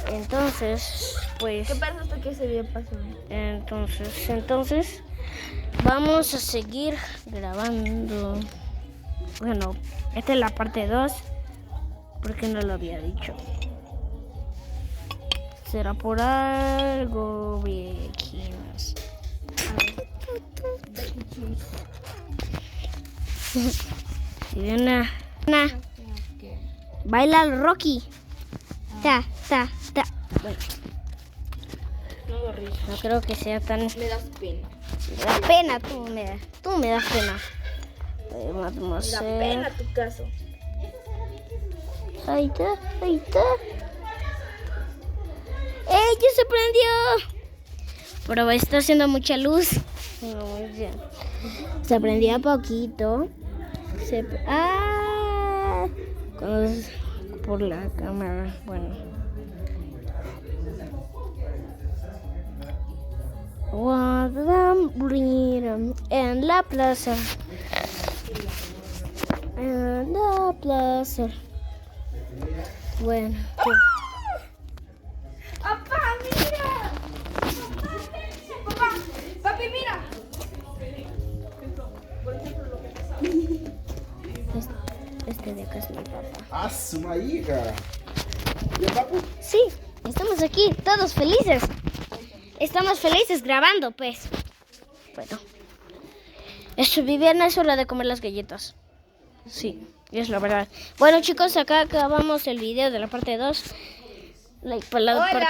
Entonces, pues... ¿Qué pensaste que ese video pasó? Entonces, vamos a seguir grabando. Bueno, esta es la parte 2, porque no lo había dicho. Será por algo, viejinos. Si ve una... Baila el Rocky. Ta. Bueno, no creo que sea tan... Me das pena. Me da pena, tú me das pena. Vamos Me a da hacer... pena tu caso. Ahí está. ¡Ey, ya se prendió! Pero está haciendo mucha luz. Se prendía poquito. Por la cámara. Bueno. En la plaza. Bueno. ¡Papá, mira! ¡Papi, mira! Este de acá es mi papá. Assuma aí, cara. E o papo? Sí, estamos aquí, todos felices. Estamos felices grabando, pues. Bueno. Viviana, es hora de comer las galletas. Sí, es la verdad. Bueno, chicos, acá acabamos el video de la parte 2. Para la parte